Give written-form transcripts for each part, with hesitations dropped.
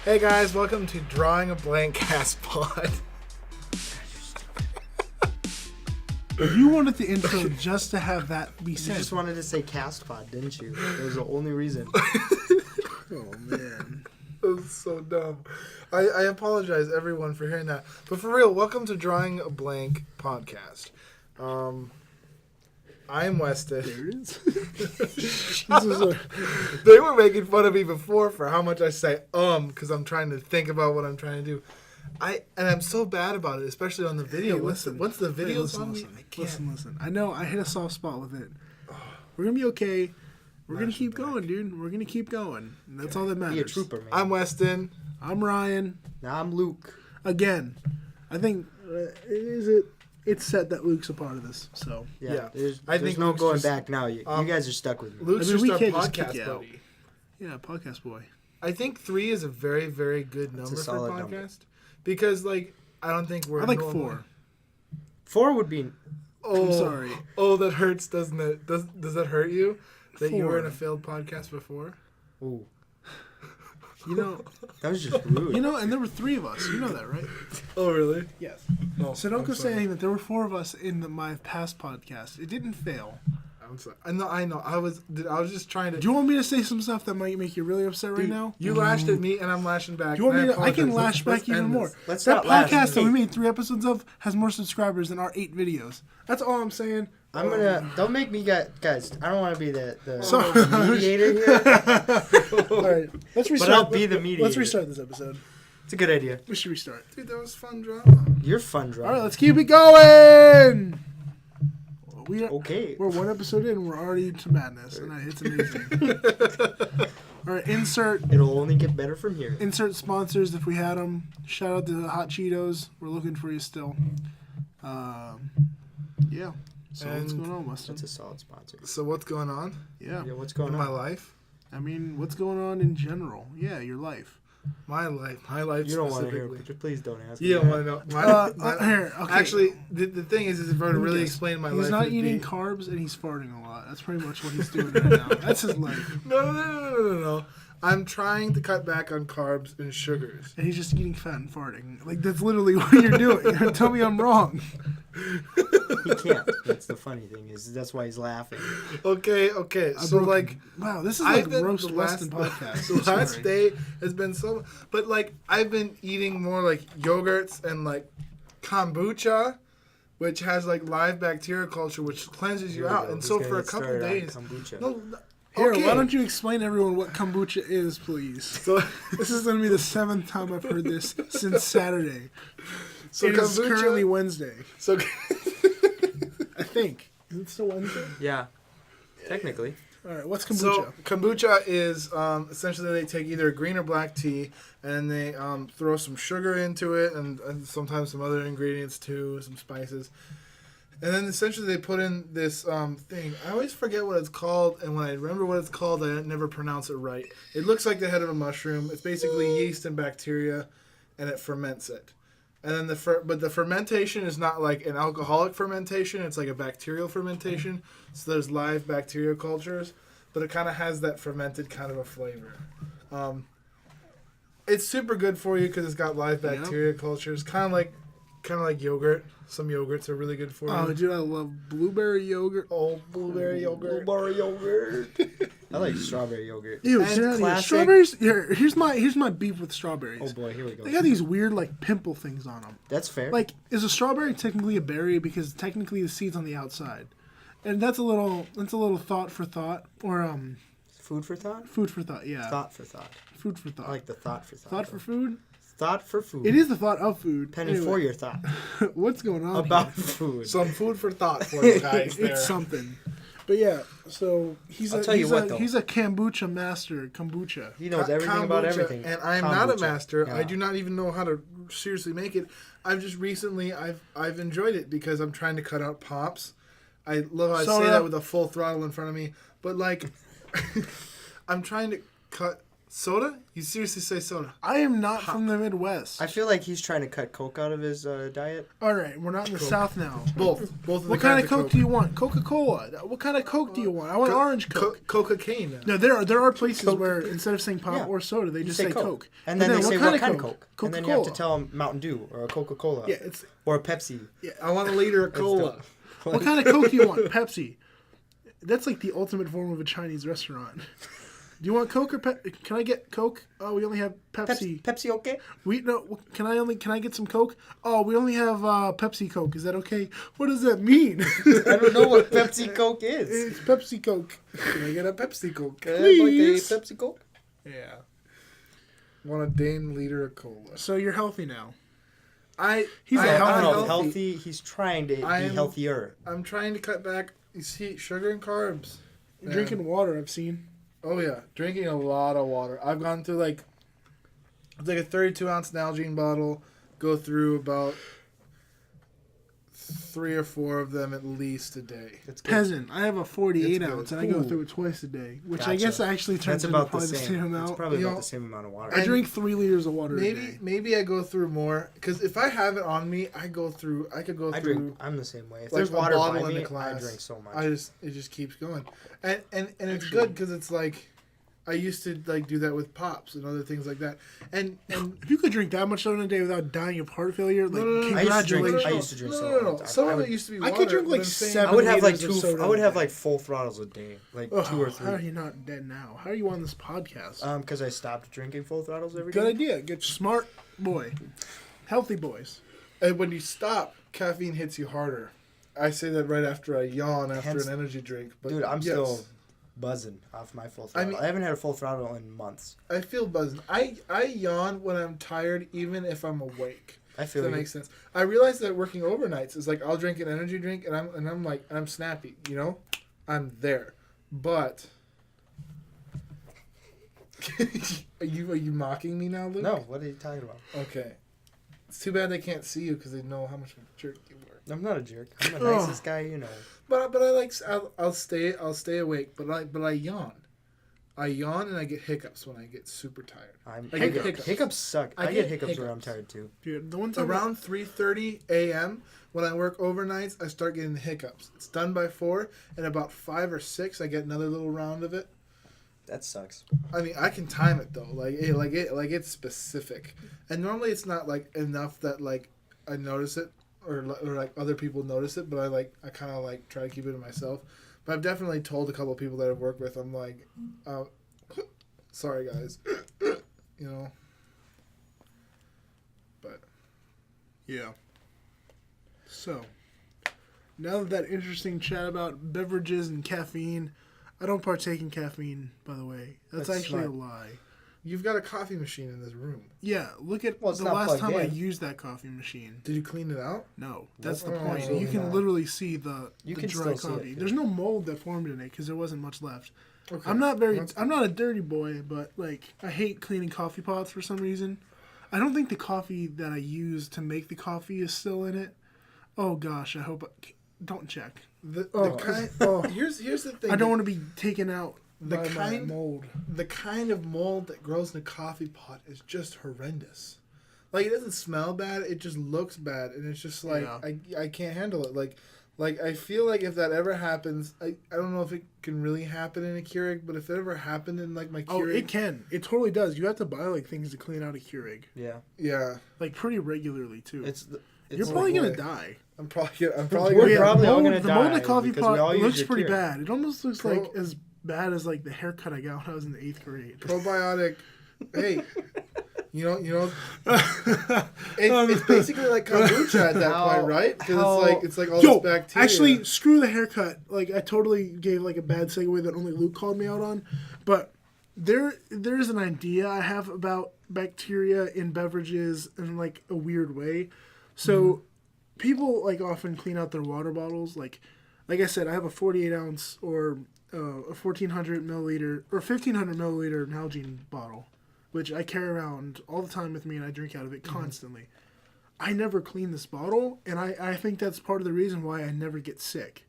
Hey guys, welcome to Drawing a Blank Cast Pod. You wanted the intro just to have that be You said. just wanted to say cast pod, didn't you? That was the only reason. Oh man, That was so dumb. I apologize everyone for hearing that. But for real, welcome to Drawing a Blank Podcast. I'm Weston. there it is. They were making fun of me before for how much I say because I'm trying to think about what I'm trying to do. I'm so bad about it, especially on the video. Hey, listen. Once the video's Listen, on me, listen, I can't. listen. I know I hit a soft spot with it. We're gonna be okay. We're gonna keep going, dude. We're gonna keep going. And that's all that matters. Be a trooper, man. I'm Weston. I'm Ryan. Now I'm Luke. Again, I think it's set that Luke's a part of this. So Yeah. There's I think no Luke's going just- back now. You guys are stuck with me. Luke's I mean, we just our can't just kick podcast you out. buddy. yeah, podcast boy. I think 3 is a very, very good number a for solid podcast number. because, like, I don't think we're. I like normal. 4. 4 would be. Oh, I'm sorry. Oh, that hurts, doesn't it? Does that hurt you? That you were 4. in a failed podcast before? Ooh, You know, that was just rude. and there were 3 of us. You know that, right? Oh, really? Yes. No. So don't I'm go sorry. saying that there were 4 of us in my past podcast. It didn't fail. I'm sorry. I know. I was just trying to. Do you want me to say some stuff that might make you really upset right Dude, now? You lashed at me, and I'm lashing back. Do you want and me to? I can apologize. lash Let's back even end more. this. Let's That not lash. podcast that we Hey. made 3 episodes of has more subscribers than our 8 videos. That's all I'm saying. I'm gonna. Don't make me guys. I don't want to be the Sorry. mediator here. All right, let's restart. I'll be the mediator. Let's restart this episode. It's a good idea. We should restart. Dude, that was fun drama. You're fun, drama. All right, let's keep it going. Okay. We're 1 episode in, and we're already into madness, and it's amazing. All right, insert It'll only get better from here. sponsors if we had them. Shout out to Hot Cheetos. We're looking for you still. Yeah. So what's And going on, Weston? That's a solid sponsor. So what's going on Yeah. Yeah, what's in going my on? life? I mean, what's going on in general? Yeah, your life. My life You don't want to hear. specifically. Please don't ask. You me don't that. want to know. Here, okay. Actually, the thing is if I were to really Yes. explain my He's life, not it'd eating be- carbs and he's farting a lot. That's pretty much what he's doing right now. That's his life. No. I'm trying to cut back on carbs and sugars. And he's just eating fat and farting. Like, that's literally what you're doing. Tell me I'm wrong. He can't. That's the funny thing is that's why he's laughing. Okay. So, like, wow, this is I've like been roast the Weston last- podcast. the I'm last sorry. day has been so... But, like, I've been eating more, like, yogurts and, like, kombucha, which has, like, live bacteria culture, which cleanses you Here we out. go. And He's so gonna for a get couple started on days... kombucha. No, Here, okay. why don't you explain to everyone what kombucha is, please? So, This is going to be the 7th time I've heard this since Saturday. so It is kombucha... currently Wednesday. So... I think. Is it still Wednesday? Yeah, technically. All right, what's kombucha? So kombucha is essentially they take either a green or black tea and they throw some sugar into it and sometimes some other ingredients too, some spices. And then essentially they put in this thing. I always forget what it's called, and when I remember what it's called, I never pronounce it right. It looks like the head of a mushroom. It's basically yeast and bacteria, and it ferments it. And then the fermentation is not like an alcoholic fermentation. It's like a bacterial fermentation. So there's live bacteria cultures, but it kind of has that fermented kind of a flavor. It's super good for you because it's got live bacteria cultures. Kind of like yogurt. Some yogurts are really good for you. Oh, dude, I love blueberry yogurt. Oh, blueberry yogurt. Blueberry yogurt. I like strawberry yogurt. Ew, And get out of here. classic- Strawberries. Here's my beef with strawberries. Oh boy, here we go. They got these weird like pimple things on them. That's fair. Like, is a strawberry technically a berry because technically the seed's on the outside, and that's a little thought for thought or food for thought. food for thought. Yeah, Thought for thought. food for thought. I like the thought for thought. thought for food. Thought for food. It is the thought of food. Penny Anyway, for your thought what's going on about here? food. Some food for thought for you guys there. It's something. But yeah, so he's I'll tell you what, though. he's a kombucha master. Kombucha. He knows everything about Kombucha, everything. And I'm not a Kombucha. master. Yeah. I do not even know how to seriously make it. I've just recently I've enjoyed it because I'm trying to cut out pops. I love how I say Soda. that with a full throttle in front of me, but like I'm trying to cut Soda? You seriously say soda? I am not from the Midwest. I feel like he's trying to cut Coke out of his diet. All right, we're not in the South now. Both of the What kind of kinds Coke do you want? Coca-Cola. What kind of Coke do you want? I want orange Coke. Cocaine. No, there are places Coke. where instead of saying pop Yeah. or soda, they You just say say Coke. Coke. And But then they say, what kind of Coke? Coke? And then you have to Coca-Cola. tell them Mountain Dew or a Coca-Cola. Yeah, it's Or a Pepsi. I want a liter of cola. what kind of Coke do you want? Pepsi. That's like the ultimate form of a Chinese restaurant. Do you want Coke or Pepsi? Can I get Coke? Oh, we only have Pepsi. Pepsi, okay? Can I get some Coke? Oh, we only have Pepsi Coke. Is that okay? What does that mean? I don't know what Pepsi Coke is. It's Pepsi Coke. Can I get a Pepsi Coke? Can I have, like Please. a Pepsi Coke? Yeah. Want a dame liter of cola. So you're healthy now. He's I I am don't know, healthy. He's trying to be healthier. I'm trying to cut back. You see, sugar and carbs. You're drinking water, I've seen. Oh yeah, drinking a lot of water. I've gone through it's like a 32-ounce Nalgene bottle. Go through about 3 or 4 of them at least a day. It's good. Peasant. I have a 48 It's ounce, good. and I go Ooh. through it twice a day, which I Gotcha. guess actually turns That's into about the probably the same. same It's amount. probably You about know, the same amount of water. I drink 3 liters of water a day. Maybe I go through more because if I have it on me, I could go through. I'm the same way. If like there's a water bottle by in the me, I class. drink so much. It just keeps going, and it's good because it's like I used to do that with pops and other things like that, and If you could drink that much soda in a day without dying of heart failure, like, no. congratulations. I used to drink no. soda. Some I of would- it used to be I water. could drink, but like, I'm saying- 7 I would have like liters of 2. soda I would a have day. like full throttles a day, like Ugh, 2 or How are 3. you not dead now? How are you on this podcast? Because I stopped drinking full throttles every Good day. idea. Good, smart boy. Healthy boys. And when you stop, caffeine hits you harder. I say that right after I yawn after Hence- an energy drink. But Dude, I'm yes, still buzzing off my full throttle. I haven't had a full throttle in months. I feel buzzing. I yawn when I'm tired, even if I'm awake. I If feel that you. makes sense. I realize that working overnights is like I'll drink an energy drink and I'm snappy. I'm there, but. Are you mocking me now, Luke? No, what are you talking about? Okay. It's too bad they can't see you because they know how much of a jerk you were. I'm not a jerk. I'm the Ugh. nicest guy you know. But I'll stay awake. But I yawn. I yawn and I get hiccups when I get super tired. I get hiccups. Hiccups suck. I I get get hiccups when I'm hiccups. tired too. Dude, the one time Around 3:30 a.m. when I work overnights, I start getting the hiccups. It's done by 4, and about 5 or 6, I get another little round of it. That sucks. I mean, I can time it though. It's specific, and normally it's not like enough that I notice it or like other people notice it, but I kind of try to keep it to myself. But I've definitely told a couple of people that I've worked with. I'm like, sorry guys, But Yeah. So, now that interesting chat about beverages and caffeine, I don't partake in caffeine, by the way. That's actually smart. a lie. you've got a coffee machine in this room. Yeah, look at Well, it's the not last time plugged I in. used that coffee machine. Did you clean it out? No, that's the Oh, point. so You can not. literally see the You the can dry still see it, coffee. yeah. There's no mold that formed in it because there wasn't much left. Okay. I'm not That's I'm not a dirty boy, but I hate cleaning coffee pots for some reason. I don't think the coffee that I use to make the coffee is still in it. Oh gosh, I hope. Don't check. The Oh, kind. oh. Here's the thing. I don't want to be taken out The by my kind- mold. The kind of mold that grows in a coffee pot is just horrendous. It doesn't smell bad. It just looks bad, and it's just Yeah. I can't handle it. I feel like if that ever happens, I don't know if it can really happen in a Keurig, but if it ever happened in my Keurig, Oh, it can. It totally does. You have to buy things to clean out a Keurig, Yeah. yeah, pretty regularly too. You're It's probably like- gonna die. I'm probably We're gonna. probably the all mold, gonna the mold in die the coffee because we all pot use looks your pretty Keurig. bad. It almost looks Pro- like as bad as the haircut I got when I was in the 8th grade. Probiotic. Hey, it's basically like kombucha at that point, right? Because it's like all Yo, this bacteria. actually, screw the haircut. I totally gave a bad segue that only Luke called me out on. But there's an idea I have about bacteria in beverages in a weird way. So people often clean out their water bottles. Like I said, I have a 48 ounce or a 1400 milliliter or 1500 milliliter Nalgene bottle, which I carry around all the time with me and I drink out of it constantly. I never clean this bottle, and I think that's part of the reason why I never get sick.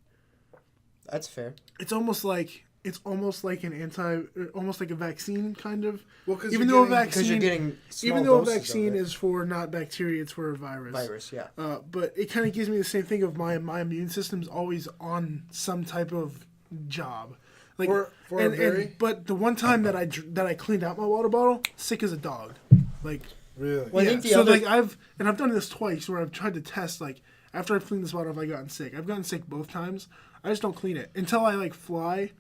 That's fair. It's almost like it's almost like almost like a vaccine kind of. Well, because Even though a Because you're vaccine, getting small even though a doses vaccine of it. is for not bacteria, it's for a Virus, yeah. But it kind of gives me the same thing of my immune system's always on some type of job. Like but the one time that I cleaned out my water bottle, sick as a dog. Like really. Well, I yeah. think the So other- like I've done this twice where I've tried to test like after I've cleaned this bottle, have I gotten sick? I've gotten sick both times. I just don't clean it until I like fly.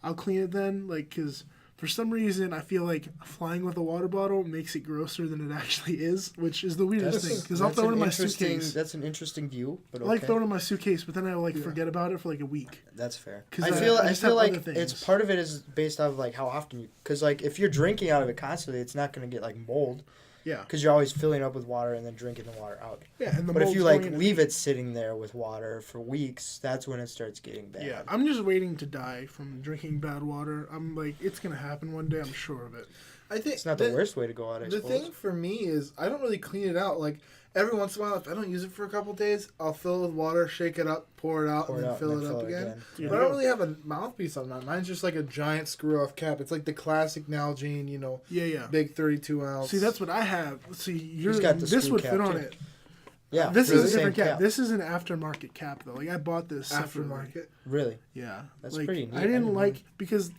I'll clean it then, like, because for some reason I feel like flying with a water bottle makes it grosser than it actually is, which is the weirdest thing. Because I'll throw it in my suitcase. That's an interesting view, but I okay. like throwing it in my suitcase, but then I like forget about it for like a week. That's fair. 'Cause I I feel just have like other things. it's part of it is based off of like how often you, because like if you're drinking out of it constantly, it's not going to get like mold Yeah. because you're always filling up with water and then drinking the water out. Yeah, and the But if mold's you like going in leave it sitting there with water for weeks, that's when it starts getting bad. Yeah, I'm just waiting to die from drinking bad water. I'm like, it's gonna happen one day. I'm sure of it. I think It's not the worst way to go out. I The suppose. thing for me is I don't really clean it out. Like every once in a while, if I don't use it for a couple days, I'll fill it with water, shake it up, pour it out, and then fill it up again. Yeah. But I don't really have a mouthpiece on mine. Mine's just like a giant screw-off cap. It's like the classic Nalgene, Yeah. big 32 ounce. See, that's what I have. See, got the this screw would cap, fit on too. it. Yeah, This really? is a different Same cap. This is an aftermarket cap though. Like I bought this separately. aftermarket. Really? Yeah, That's like, pretty neat. I I didn't didn't like because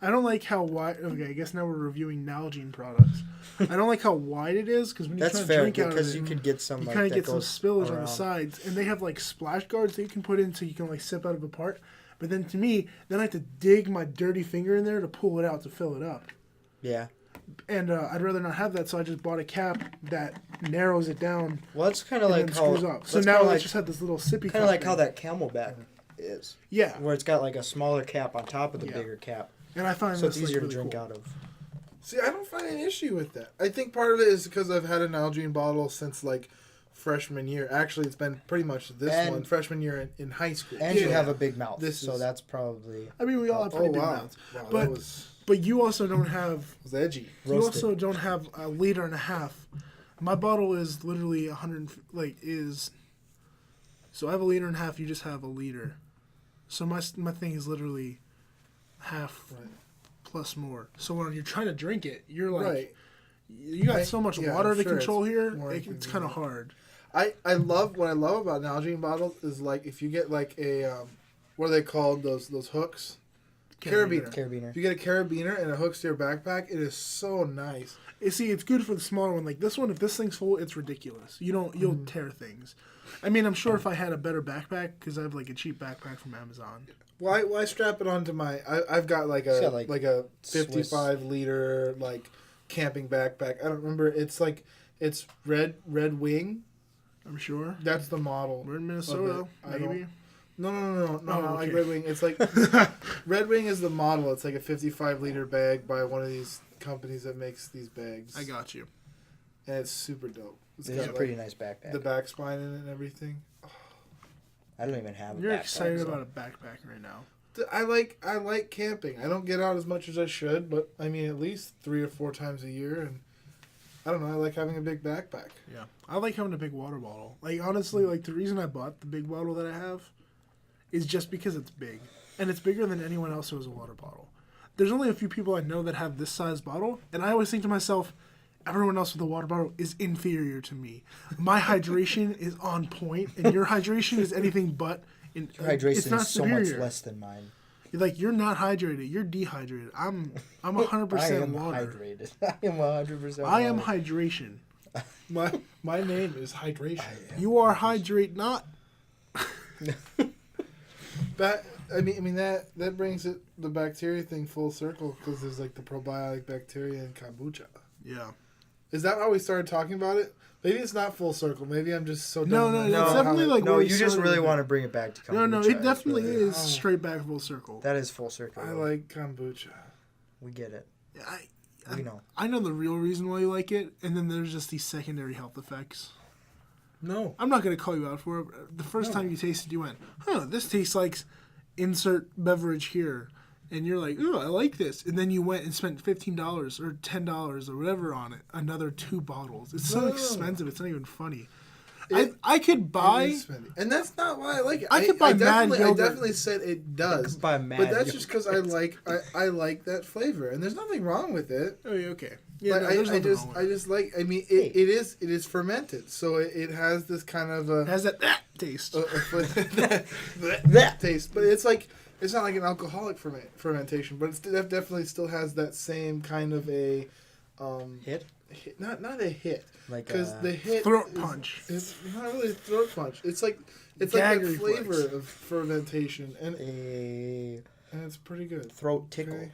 I don't like how wide. Okay, I guess now we're reviewing Nalgene products. I don't like how wide it is because when you That's try to fair drink out of because it, you could get some you like kind of that get some goes spillage on around. the sides, and they have like splash guards that you can put in so you can like sip out of a part. But then to me, then I have to dig my dirty finger in there to pull it out to fill it up. Yeah. And I'd rather not have that, so I just bought a cap that narrows it down Well, that's kind of and like then how. screws up. So that's now kinda I like, just had this little sippy kind cup of like thing. how that Camelback is, Yeah, where it's got like a smaller cap on top of the Yeah. bigger cap, and I find so it's this, easier like, to really drink cool. out of. See, I don't find an issue with that. I think part of it is because I've had an Nalgene bottle since like freshman year. Actually, it's been pretty much this And- one, freshman year in high school. And you Yeah. have a big mouth, This so is- that's probably I mean, we all have pretty big mouths. Wow, But- that was But you also don't have. edgy. You Roasted. also don't have a liter and a half. My bottle is literally 100. So I have a liter and a half. You just have a liter. So my thing is literally half Right. plus more. So when you're trying to drink it, you're like, Right. you got so much yeah, water I'm to sure control it's here. more It's kind of inconvenient. hard. I love what I love about Nalgene bottles is like if you get like a what are they called those hooks? Carabiner. carabiner. If you get a carabiner and it hooks to your backpack, it is so nice. You see, it's good for the smaller one. Like this one, if this thing's full, it's ridiculous. You'll tear things. I mean, I'm sure if I had a better backpack, because I have like a cheap backpack from Amazon. Why strap it onto my? I've got like It's a got, like a Swiss- 55 liter like camping backpack. I don't remember. It's like it's Red Wing. I'm sure. That's the model. We're in Minnesota, Of it. I don't- maybe. No, Oh, not like okay. Red Wing. It's like Red Wing is the model. It's like a 55 liter bag by one of these companies that makes these bags. I got you. And it's super dope. It's It's a got pretty like, nice backpack. the back spine in it and everything. I don't even have a You're backpack. excited so- about a backpack right now. I like camping. I don't get out as much as I should, but I mean at least 3 or 4 times a year, and I don't know. I like having a big backpack. Yeah, I like having a big water bottle. Like honestly, like the reason I bought the big bottle that I have is just because it's big, and it's bigger than anyone else who has a water bottle. There's only a few people I know that have this size bottle, and I always think to myself, everyone else with a water bottle is inferior to me. My hydration is on point, and your hydration is anything but. Your It's hydration not is so much superior. less than mine. Like you're not hydrated. You're dehydrated. I'm 100% I am water. hydrated. I am 100% I am water. hydration. My name is hydration. You are hydrate not. But I mean that brings the bacteria thing full circle because there's like the probiotic bacteria in kombucha. Yeah. Is that how we started talking about it? Maybe it's not full circle. Maybe I'm just so No, dumb. no, that I no, don't it's know how definitely it- like No, where you just started really with want it. to bring it back to kombucha. No, it definitely really- is straight back full circle. That is full circle. I like kombucha. We get it. I know. I know the real reason why you like it, and then there's just these secondary health effects. No. I'm not going to call you out for it. The first time you tasted, you went, huh, this tastes like insert beverage here. And you're like, ooh, I like this. And then you went and spent $15 or $10 or whatever on it. Another 2 bottles. It's so No. expensive. It's not even funny. I could buy. And that's not why I like it. I could buy Mad I yogurt. definitely said it does. buy Mad But that's yogurt. just because I like that flavor, and there's nothing wrong with it. Oh, yeah, okay. Yeah, But no, there's nothing wrong with I it. just like. I mean, it is fermented, so it has this kind of It has that taste. that taste. But it's like it's not like an alcoholic fermentation, but it definitely still has that same kind of a Hit? not a hit. Like Because the hit throat is- punch. It's not really a throat punch. It's like that Gag flavor reflex. of fermentation, and a it's pretty good. throat tickle. Okay.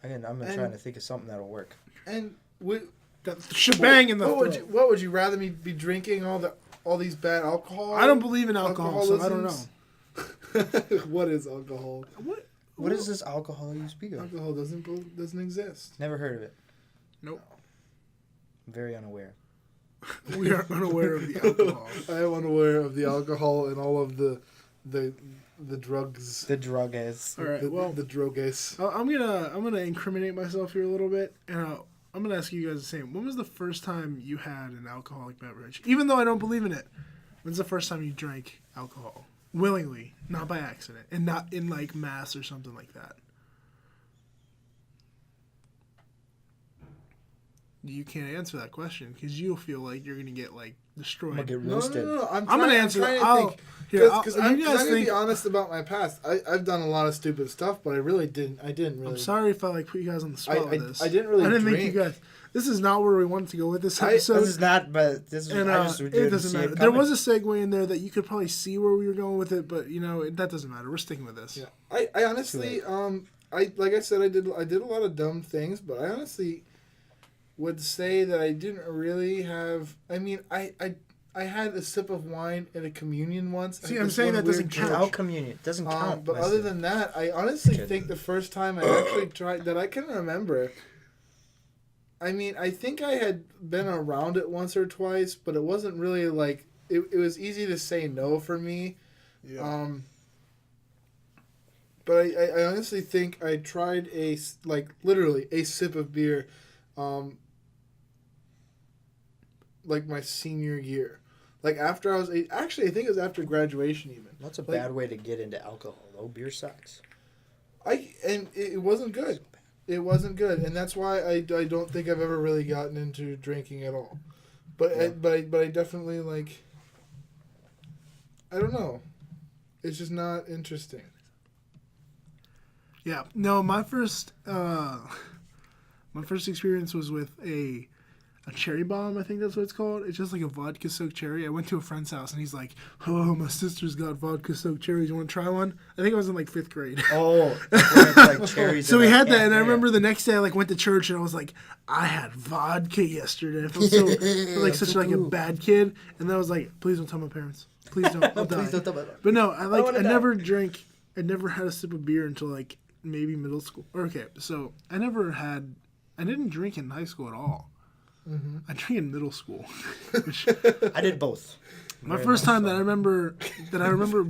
Again, I'm And- trying to think of something that'll work. And we, That shebang in the what throat. what would you rather me be drinking all these bad alcohol? I don't believe in alcohol, so I don't know. know. What is alcohol? What is this alcohol you speak of? Alcohol doesn't exist. Never heard of it. Nope. I'm very unaware. We are unaware of the alcohol. I am unaware of the alcohol and all of the drugs. The drug is. All right. Well, the drogas. I'm gonna incriminate myself here a little bit, and I'm gonna ask you guys the same. When was the first time you had an alcoholic beverage? Even though I don't believe in it, when's the first time you drank alcohol willingly, not by accident, and not in like mass or something like that? You can't answer that question because you'll feel like you're gonna get like destroyed. I'm gonna get No, roasted. no. I'm gonna trying- answer. trying to I'll, think. here, Because I'll- I'm you guys going to think. be honest about my past. I've done a lot of stupid stuff, but I didn't really. I'm sorry if I like put you guys on the spot with this. I didn't really I didn't think drink. you guys. This is not where we wanted to go with this I- episode. This is not, but this is. And I just it didn't doesn't see matter. it There coming. was a segue in there that you could probably see where we were going with it, but that doesn't matter. We're sticking with this. Yeah, I honestly, I like I said, I did a lot of dumb things, but I honestly would say that I didn't really have. I mean, I had a sip of wine at a communion once. See, at I'm this saying one that doesn't weird count. church. Out communion. It doesn't count. But my other son. than that, I honestly Kid. think the first time I actually tried that I can remember. I mean, I think I had been around it once or twice, but it wasn't really like it was easy to say no for me. Yeah. But I honestly think I tried literally a sip of beer, like my senior year, like after I was actually I think it was after graduation even. That's a like- bad way to get into alcohol, though. Beer sucks. It wasn't good. It wasn't good, and that's why I don't think I've ever really gotten into drinking at all. But Yeah. I definitely like. I don't know. It's just not interesting. Yeah. No, my first experience was with a cherry bomb. I think that's what it's called. It's just like a vodka soaked cherry. I went to a friend's house and he's like, "Oh, my sister's got vodka soaked cherries. You want to try one?" I think I was in like 5th grade. Oh, it's like cherries. So in we a had that, can. and I Yeah. remember the next day I like went to church and I was like, I had vodka yesterday. I felt so like such like a bad kid, and then I was like, please don't tell my parents. Please don't. I'll die. Please don't tell me. But no, I wanna die. never drank. I never had a sip of beer until like maybe middle school. Okay, so I didn't drink in high school at all. Mm-hmm. I drank in middle school. Which, I did both. my Very first much time so. that I remember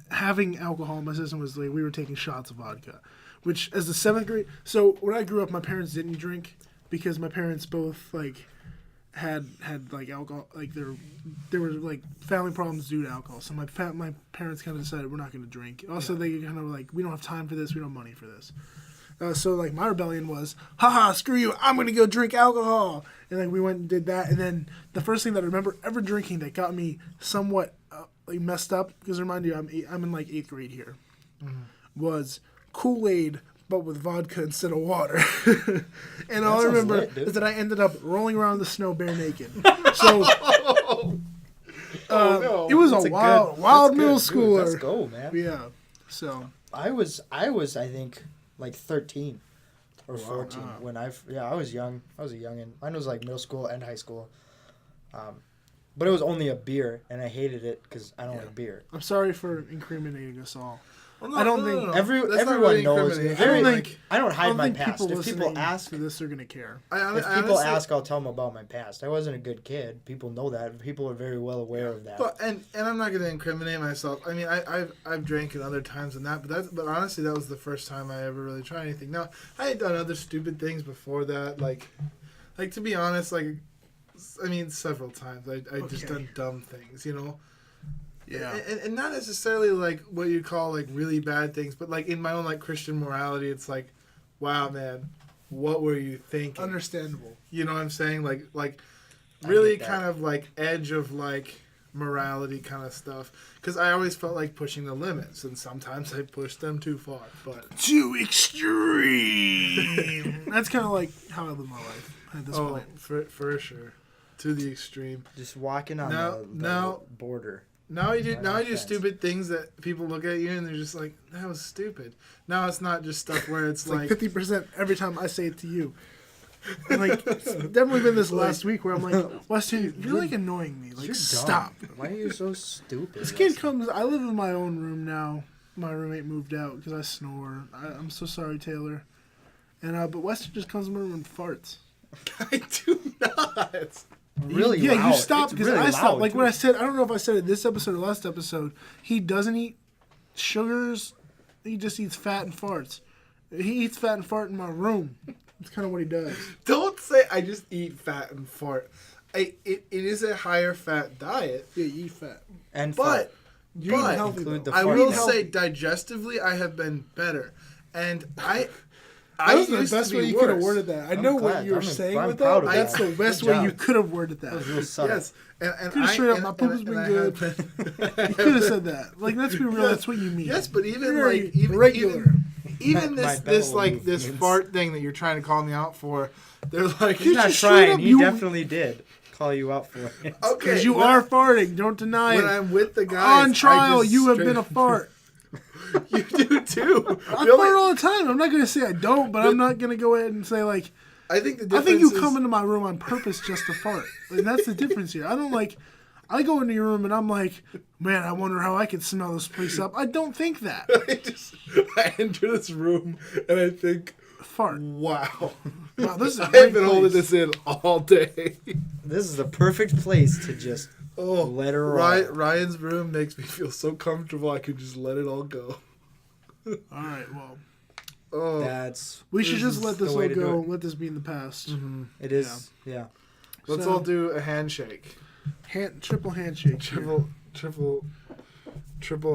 having alcohol in my system was like we were taking shots of vodka, which as the 7th grade. So when I grew up, my parents didn't drink because my parents both like had like alcohol, like there were like family problems due to alcohol. So my parents kind of decided we're not going to drink. Also, they kind of were like, we don't have time for this. We don't have money for this. So like my rebellion was, haha, screw you, I'm gonna go drink alcohol, and like we went and did that. And then the first thing that I remember ever drinking that got me somewhat like messed up, because remind you, I'm in like 8th grade here, was Kool-Aid but with vodka instead of water. And all I sounds remember lit, dude. is that I ended up rolling around the snow bare naked. So no. it was That's a a wild good- middle that's good, dude. schooler. Let's go, man. Yeah. So I was I think like 13 or 14 when I was young. I was a youngin. Mine was like middle school and high school. But it was only a beer, and I hated it because I don't like beer. I'm sorry for incriminating us all. Well, no, I don't no, think- no, no. Everyone That's not really knows. incriminating. I don't Very- think- I don't I hide don't my think past. people If people listening ask, to this are gonna care. if people ask, I'll tell them about my past. I wasn't a good kid. People know that. People are very well aware of that. But and I'm not gonna incriminate myself. I mean, I've drank in other times than that, but honestly, that was the first time I ever really tried anything. Now, I had done other stupid things before that, like to be honest, like I mean, several times. I just Okay. done dumb things, you know? Yeah. And not necessarily like what you call like really bad things, but like in my own like Christian morality, it's like, wow, man, what were you thinking? Understandable. You know what I'm saying? Like I really get that. kind of like edge of like morality kind of stuff. Because I always felt like pushing the limits, and sometimes I pushed them too far. But Too extreme. That's kind of like how I live my life at this point. for sure, to the extreme. Just walking on No, the no. border. Now I do Right now on I the do fence. stupid things that people look at you and they're just like, that was stupid. Now it's not just stuff where it's It's like like 50% every time I say it to you. And like, it's definitely been this last week where I'm like, Weston, you're like annoying me. Like, You're stop. dumb. Why are you so stupid? This kid comes, I live in my own room now. My roommate moved out because I snore. I'm so sorry, Taylor. And but Weston just comes in my room and farts. I do not. Really Yeah, loud. you stopped It's because really I stopped. loud, Like too. when I said, I don't know if I said it this episode or last episode. He doesn't eat sugars. He just eats fat and farts. He eats fat and fart in my room. That's kind of what he does. Don't say I just eat fat and fart. It is a higher fat diet, Yeah, you eat fat. And but You're eating But- healthy. include though. the I fart will now. say digestively I have been better, and I That was the used to best be way you could have worse. worded that. I I'm know what glad. you were I'm saying proud with of that. that. That's the best Good way job. you could have worded That was that. real subtle. Yes, and Could've I straight up, and- my poop has and been I good. have been- You could have said that. Like, let's be real. That's what you mean. Yes, but even Very like even regular. even My this bowel like this movements. fart thing that you're trying to call me out for, they're like, He's not just straight trying. up, He you- definitely did call you out for it. okay, Because you when are I- farting. Don't deny when it. I'm with the guys On I trial, just you have straight- been a fart. You do too. I The only- fart all the time. I'm not going to say I don't, but I'm not going to go ahead and say, like, I think the I difference think you is, come into my room on purpose just to fart. Like, that's the difference here. I don't like. I go into your room and I'm like, man, I wonder how I could smell this place up. I don't think that. I enter this room and I think, Fart. wow, Wow, this is a I've great been holding place. this in all day. This is the perfect place to just Oh, let her roll. Ryan's room makes me feel so comfortable. I could just let it all go. All right, well, Oh, That's we should just is let the this way all to do go. it. Let this be in the past. It is. Yeah. let's So- all do a handshake. Triple handshake. here. Triple.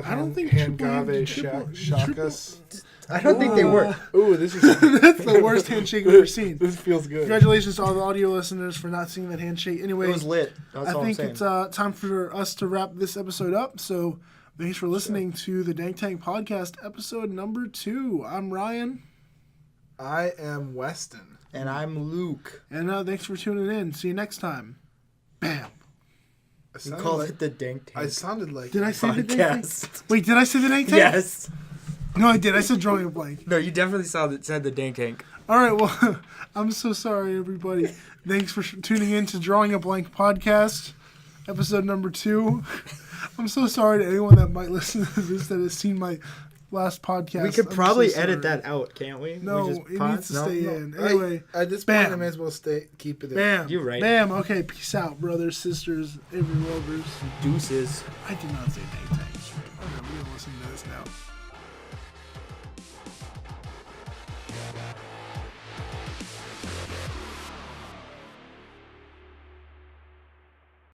I don't think hand triple hand- gave triple- shakas. I don't think they work. Ooh, this is That's the worst handshake I've ever seen. this feels good. Congratulations to all the audio listeners for not seeing that handshake. Anyway, It was lit. That's I all think I'm saying. it's time for us to wrap this episode up. So thanks for listening to the Dank Tank Podcast, episode number 2. I'm Ryan, I am Weston. And I'm Luke. and thanks for tuning in. See you next time. Bam. I We sounded call like, it the Dank I Tank sounded like. Did I say the Dank Tank? podcast. Wait, did I say the Dank Tank? Yes. No, I did. I said drawing a blank. No, you definitely said the Dank Tank. All right, well, I'm so sorry, everybody. Thanks for tuning in to Drawing a Blank Podcast, episode number 2. I'm so sorry to anyone that might listen to this that has seen my last podcast. We could I'm probably so edit sorry. that out, can't we? No, We just it pause? needs to No? stay No. in. Anyway, At this point, I bam. may as well keep it in. bam. You're right. Bam. Okay, peace out, brothers, sisters, every lovers. Deuces. I did not say Dank Tanks. Okay, we're going to listen to this now.